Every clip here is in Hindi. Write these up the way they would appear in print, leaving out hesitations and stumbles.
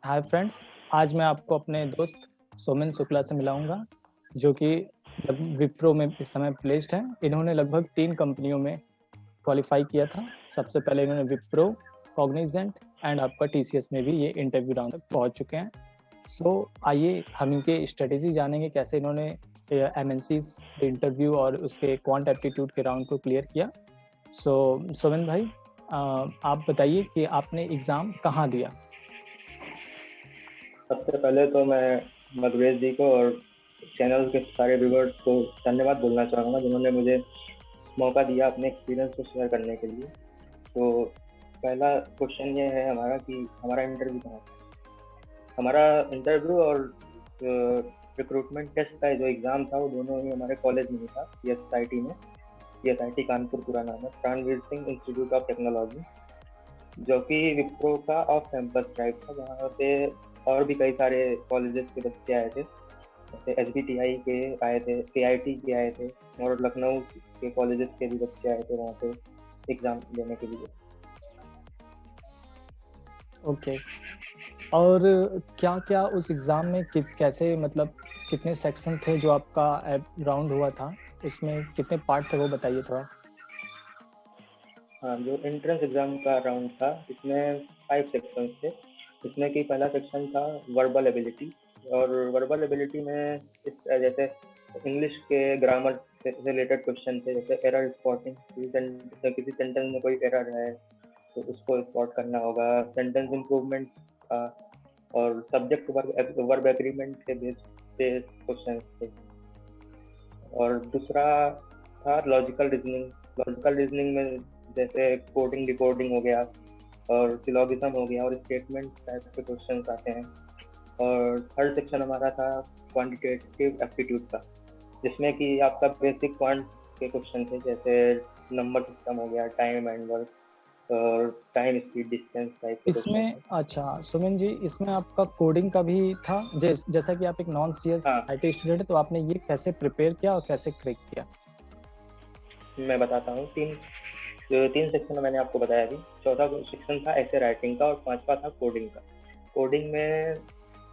हाय फ्रेंड्स, आज मैं आपको अपने दोस्त सोमेन शुक्ला से मिलाऊंगा, जो कि विप्रो में इस समय प्लेस्ड हैं। इन्होंने लगभग 3 कंपनियों में क्वालिफाई किया था। सबसे पहले इन्होंने विप्रो, कॉग्निजेंट एंड आपका टीसीएस में भी ये इंटरव्यू राउंड तक पहुंच चुके हैं। आइए हम इनके स्ट्रेटेजी जानेंगे, कैसे इन्होंने एमएनसी इंटरव्यू और उसके क्वांट एप्टीट्यूड के राउंड को क्लियर किया। सोमेन भाई, आप बताइए कि आपने एग्ज़ाम कहाँ दिया। सबसे पहले तो मैं मधुवेश जी को और चैनल के सारे व्यूवर्स को धन्यवाद बोलना चाहूँगा, जिन्होंने मुझे मौका दिया अपने एक्सपीरियंस को शेयर करने के लिए। तो पहला क्वेश्चन ये है हमारा कि हमारा इंटरव्यू कहाँ था। हमारा इंटरव्यू और रिक्रूटमेंट टेस्ट का जो एग्ज़ाम था वो दोनों ही हमारे कॉलेज में ही था, CSIT में। CSIT कानपुर पूरा नाम है, Pranveer Singh institute of technology, जो कि विप्रो का ऑफ कैंपस टाइप था, जहाँ पे और भी कई सारे कॉलेजेस के बच्चे आए थे, जैसे SBTI के आए थे, KIT के आए थे और लखनऊ के कॉलेजेस के भी बच्चे आए थे वहाँ पे एग्ज़ाम देने के लिए। ओके। और क्या क्या उस एग्ज़ाम में कैसे, मतलब कितने सेक्शन थे जो आपका राउंड हुआ था, उसमें कितने पार्ट थे वो बताइए थोड़ा। हाँ, जो एंट्रेंस एग्ज़ाम का राउंड था इसमें 5 सेक्शन थे। इसमें कि पहला सेक्शन था वर्बल एबिलिटी, और वर्बल एबिलिटी में जैसे इंग्लिश के ग्रामर से रिलेटेड क्वेश्चन थे, जैसे एरर स्पॉटिंग, किसी सेंटेंस में कोई एरर है तो उसको स्पॉट करना होगा, सेंटेंस इम्प्रूवमेंट का, और सब्जेक्ट वर्ब एग्रीमेंट के बेस पे क्वेश्चन थे। और दूसरा था लॉजिकल रीजनिंग। लॉजिकल रीजनिंग में जैसे कोडिंग डिकोडिंग हो गया और सिलोगिज्म हो गया और स्टेटमेंट टाइप के क्वेश्चन आते हैं। और थर्ड सेक्शन हमारा था क्वांटिटेटिव एप्टीट्यूड का, जिसमें कि आपका बेसिक क्वांट के क्वेश्चन थे, जैसे नंबर सिस्टम हो गया, टाइम एंड वर्क और टाइम स्पीड डिस्टेंस टाइप के क्वेश्चन इसमें थे। अच्छा सुमन जी, इसमें आपका कोडिंग का भी था। जैसा कि आप एक नॉन सीएस हाँ, आईटी स्टूडेंट है, तो आपने ये कैसे प्रिपेयर किया और कैसे क्रैक किया। मैं बताता हूँ। तीन सेक्शन मैंने आपको बताया अभी। चौथा सेक्शन था ऐसे राइटिंग का और पांचवा था कोडिंग का। कोडिंग में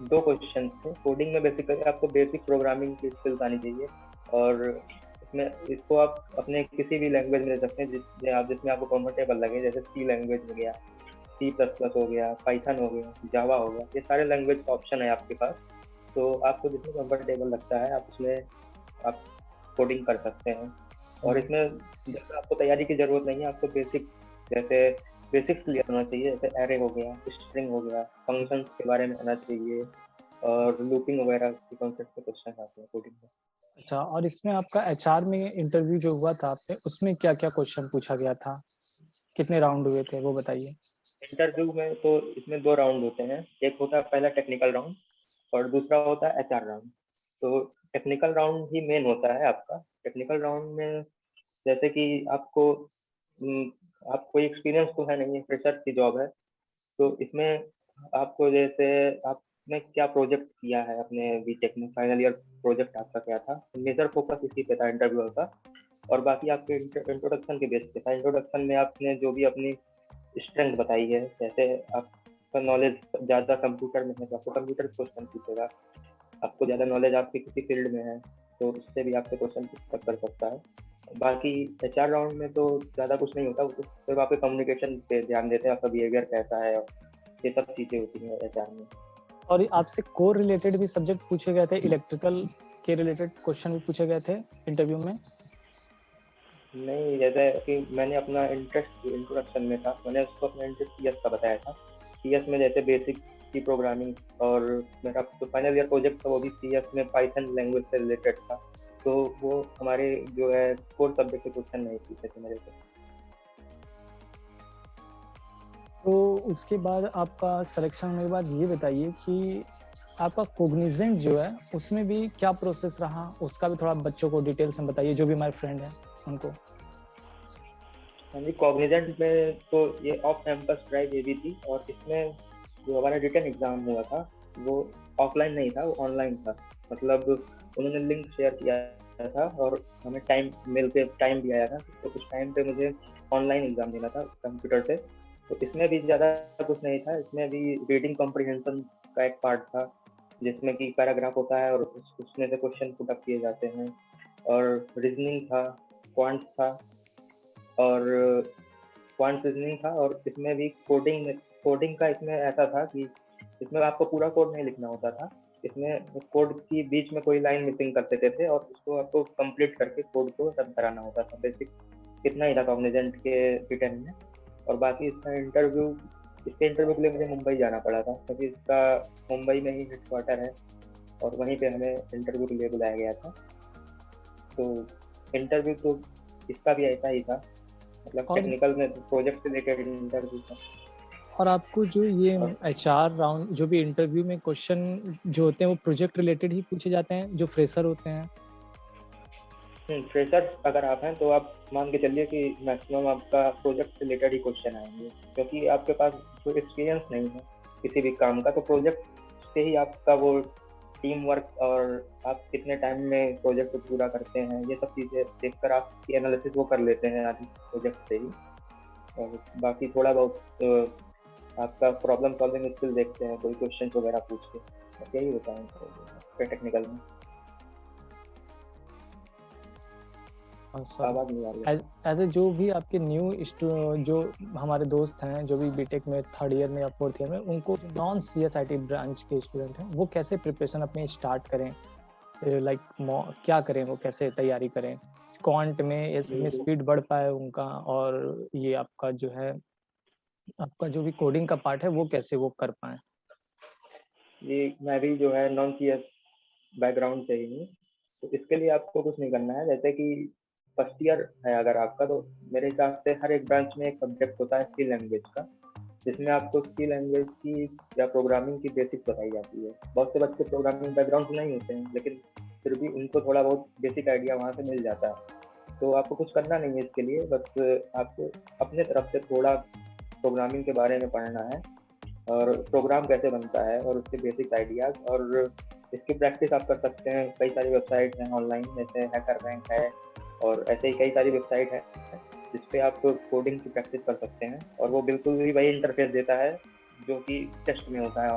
2 क्वेश्चन थे। कोडिंग में बेसिकली आपको बेसिक प्रोग्रामिंग की स्किल्स आनी चाहिए, और इसमें इसको आप अपने किसी भी लैंग्वेज में दे सकते हैं जिसमें आपको कंफर्टेबल लगे, जैसे C लैंग्वेज हो गया, C++ हो गया, पाइथन हो गया, जावा हो गया। ये सारे लैंग्वेज का ऑप्शन है आपके पास, तो आपको जिसमें कंफर्टेबल लगता है आप उसमें आप कोडिंग कर सकते हैं। और इसमें जैसे आपको तैयारी की जरूरत नहीं है, आपको जैसे बेसिक्स क्लियर होना चाहिए, जैसे एरे हो गया, स्ट्रिंग हो गया, फंक्शंस के बारे में आना चाहिए, और लूपिंग वगैरह के कॉन्सेप्ट के क्वेश्चन आते हैं कोडिंग में। अच्छा, और इसमें आपका एचआर में इंटरव्यू जो हुआ था आपने, उसमें क्या क्या क्वेश्चन पूछा गया था, कितने राउंड हुए थे वो बताइए। इंटरव्यू में तो इसमें 2 राउंड होते हैं। एक होता है पहला टेक्निकल राउंड, और दूसरा होता है HR राउंड। तो टेक्निकल राउंड ही मेन होता है आपका। टेक्निकल राउंड में जैसे कि आप कोई एक्सपीरियंस तो है नहीं, फ्रेशर की जॉब है, तो इसमें आपको जैसे आपने क्या प्रोजेक्ट किया है अपने बीटेक में, फाइनल ईयर प्रोजेक्ट आपका क्या था, मेजर फोकस इसी पे था इंटरव्यू का। और बाकी आपके इंट्रोडक्शन के बेस पे था। इंट्रोडक्शन में आपने जो भी अपनी स्ट्रेंथ बताई है, जैसे आपका नॉलेज ज़्यादा कंप्यूटर में है तो आपको कंप्यूटर क्वेश्चन पूछेगा, आपको ज़्यादा नॉलेज आपकी किसी फील्ड में है तो उससे भी आपसे क्वेश्चन पूछ कर सकता है। बाकी HR राउंड में तो ज़्यादा कुछ नहीं होता, वो तो सिर्फ आपके कम्युनिकेशन पे ध्यान देते हैं, आपका बिहेवियर कैसा है, ये सब चीज़ें होती हैं HR में। और आपसे कोर रिलेटेड भी सब्जेक्ट पूछे गए थे, इलेक्ट्रिकल के रिलेटेड क्वेश्चन भी पूछे गए थे इंटरव्यू में। नहीं, जैसे कि मैंने अपना इंटरेस्ट इंट्रोडक्शन में था, मैंने उसको अपना इंटरेस्ट CS का बताया था। CS में जैसे बेसिक की प्रोग्रामिंग, और मेरा जो फाइनल ईयर प्रोजेक्ट था वो भी CS में पाइथन लैंग्वेज से रिलेटेड था, तो वो हमारे जो है कोर सब्जेक्ट के क्वेश्चन नहीं पूछे थे मेरे से। तो उसके बाद आपका सिलेक्शन होने के बाद ये बताइए कि आपका कोग्निजेंट जो है उसमें भी क्या प्रोसेस रहा, उसका भी थोड़ा बच्चों को डिटेल्स में बताइए, जो भी हमारे फ्रेंड हैं उनको। हाँ जी, कॉग्निजेंट में तो ये ऑफ कैंपस ड्राइव ये भी थी, और इसमें जो हमारा रिटन एग्जाम हुआ था वो ऑफलाइन नहीं था, वो ऑनलाइन था। मतलब उन्होंने लिंक शेयर किया था और हमें टाइम मेल पे टाइम भी आया था, तो उस टाइम पे मुझे ऑनलाइन एग्जाम देना था कंप्यूटर से। तो इसमें भी ज़्यादा कुछ नहीं था, इसमें भी रीडिंग कॉम्प्रिहेंशन का एक पार्ट था, जिसमें कि पैराग्राफ होता है और उसमें से क्वेश्चन पुट अप किए जाते हैं, और रीजनिंग था, क्वांट था, और क्वांट रीजनिंग था, और इसमें भी कोडिंग का इसमें ऐसा था कि इसमें आपको पूरा कोड नहीं लिखना होता था, इसमें कोड की बीच में कोई लाइन मिसिंग कर देते थे और उसको आपको कंप्लीट करके कोड को रन कराना होता था। बेसिक इतना ही था कॉग्निजेंट के रिटर्न में। और बाकी इसका इसके इंटरव्यू के लिए मुझे मुंबई जाना पड़ा था, क्योंकि इसका मुंबई में ही हेडक्वार्टर है और वहीं पे हमें इंटरव्यू के लिए बुलाया गया था। तो इंटरव्यू तो इसका भी ऐसा ही था, मतलब टेक्निकल में प्रोजेक्ट से रिलेटेड इंटरव्यू था। और आपको जो ये HR राउंड, जो भी इंटरव्यू में क्वेश्चन जो होते हैं वो प्रोजेक्ट रिलेटेड ही पूछे जाते हैं जो फ्रेशर होते हैं? फ्रेशर अगर आप हैं तो आप मान के चलिए कि मैक्सिमम आपका प्रोजेक्ट रिलेटेड ही क्वेश्चन आएंगे, क्योंकि आपके पास कोई एक्सपीरियंस नहीं है किसी भी काम का, तो प्रोजेक्ट से ही आपका वो टीम वर्क और आप कितने टाइम में प्रोजेक्ट को पूरा करते हैं, ये सब चीज़ें देखकर आपकी एनालिसिस वो कर लेते हैं आदि प्रोजेक्ट से ही। और बाकी थोड़ा बहुत आपका प्रॉब्लम सॉल्विंग स्किल देखते हैं, कोई क्वेश्चन वगैरह पूछ के, बस यही होता है टेक्निकल में। ऐसे जो भी आपके जो हमारे दोस्त हैं जो भी बीटेक में 3rd ईयर में या 4th ईयर में, उनको नॉन CSIT ब्रांच के स्टूडेंट हैं, वो कैसे प्रिपरेशन अपनी स्टार्ट करें, लाइक क्या करें, वो कैसे तैयारी करें क्वांट में, इसमें स्पीड बढ़ पाए उनका, और ये आपका जो है आपका जो भी कोडिंग का पार्ट है वो कैसे वो कर पाए? ये मैं भी जो है नॉन CS बैकग्राउंड से ही हूँ, तो इसके लिए आपको कुछ नहीं करना है। जैसे कि फर्स्ट ईयर है अगर आपका, तो मेरे हिसाब से हर एक ब्रांच में एक सब्जेक्ट होता है सी लैंग्वेज का, जिसमें आपको सी लैंग्वेज की या प्रोग्रामिंग की बेसिक्स बताई जाती है। बहुत से बच्चे प्रोग्रामिंग बैकग्राउंड से नहीं होते हैं, लेकिन फिर भी उनको थोड़ा बहुत बेसिक आइडिया वहाँ से मिल जाता है। तो आपको कुछ करना नहीं है इसके लिए, बस आपको अपने तरफ से थोड़ा प्रोग्रामिंग के बारे में पढ़ना है और प्रोग्राम कैसे बनता है और उसके बेसिक आइडियाज, और इसकी प्रैक्टिस आप कर सकते हैं। कई सारी वेबसाइट हैं ऑनलाइन, जैसे हैकर बैंक है, और ऐसे ही कई सारी वेबसाइट है जिस पे आप कोडिंग की प्रैक्टिस कर सकते हैं, और वो बिल्कुल भी वही इंटरफेस देता है जो कि टेस्ट में होता है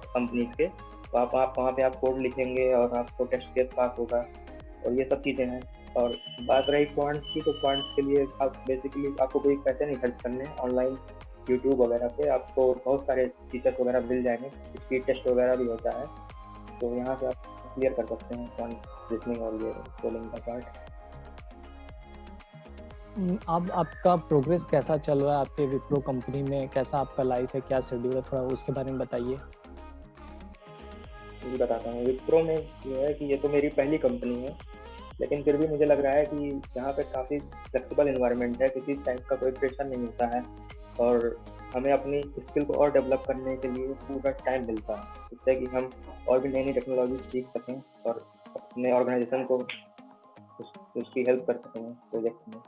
कंपनीज के। तो आप वहाँ पे आप कोड लिखेंगे और आपको टेस्ट केस पास होगा, और ये सब चीज़ें हैं। और बात रही क्वांट्स की, तो क्वांट्स के लिए आप बेसिकली आपको कोई पैसे नहीं खर्च करने, ऑनलाइन यूट्यूब वगैरह पे आपको बहुत सारे टीचर्स वगैरह मिल जाएंगे, स्पीड टेस्ट वगैरह भी होता है, तो यहाँ से आप क्लियर कर सकते हैं क्वांट रीजनिंग और ये कोडिंग का पार्ट। अब आपका प्रोग्रेस कैसा चल रहा है आपके विप्रो कंपनी में, कैसा आपका लाइफ है, क्या शेड्यूल है, थोड़ा उसके बारे में बताइए। जी बताता हूँ। विप्रो में ये है कि ये तो मेरी पहली कंपनी है, लेकिन फिर भी मुझे लग रहा है कि यहाँ पे काफ़ी फ्लेक्सिबल इन्वायरमेंट है, किसी टाइप का कोई प्रेशर नहीं होता है, और हमें अपनी स्किल को और डेवलप करने के लिए पूरा टाइम मिलता है, जिससे कि हम और भी नई नई टेक्नोलॉजी सीख सकें और अपने ऑर्गेनाइजेशन को उसकी हेल्प कर सकें प्रोजेक्ट में।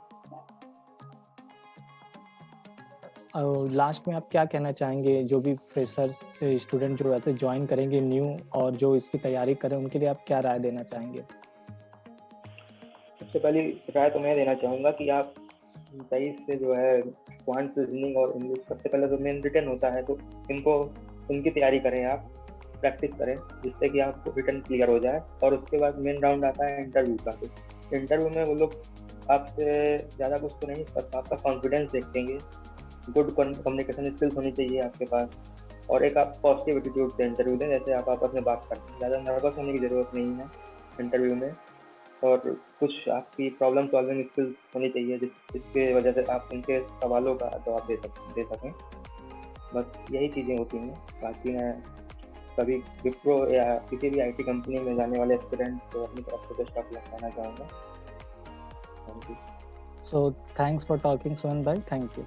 लास्ट में आप क्या कहना चाहेंगे जो भी फ्रेशर्स स्टूडेंट जो ऐसे ज्वाइन करेंगे न्यू और जो इसकी तैयारी करें, उनके लिए आप क्या राय देना चाहेंगे? सबसे पहली राय तो मैं देना चाहूँगा कि आप सही से जो है क्वांट रीजनिंग और इंग्लिश, सबसे पहले तो मेन रिटन होता है, तो उनकी तैयारी करें, आप प्रैक्टिस करें, जिससे कि आपको रिटन क्लियर हो जाए। और उसके बाद मेन राउंड आता है इंटरव्यू का। तो इंटरव्यू में वो लोग आपसे ज़्यादा कुछ तो नहीं, बस आपका कॉन्फिडेंस देखेंगे, गुड कम्युनिकेशन स्किल्स होनी चाहिए आपके पास, और एक आप पॉजिटिव एटीट्यूड से इंटरव्यू दें, जैसे आप आपस में बात करते हैं। ज़्यादा नर्वस होने की ज़रूरत नहीं है इंटरव्यू में, और कुछ आपकी प्रॉब्लम सॉल्विंग स्किल्स होनी चाहिए जिसके वजह से आप उनके सवालों का जवाब दे सकें। बस यही चीज़ें होती हैं। बाकी मैं कभी विप्रो या किसी भी IT कंपनी में जाने वाले स्टूडेंट को अपनी तरफ से बेस्ट ऑफ लक कहना चाहूँगा। Thank you. So thanks for talking, Sohan bhai. Thank you.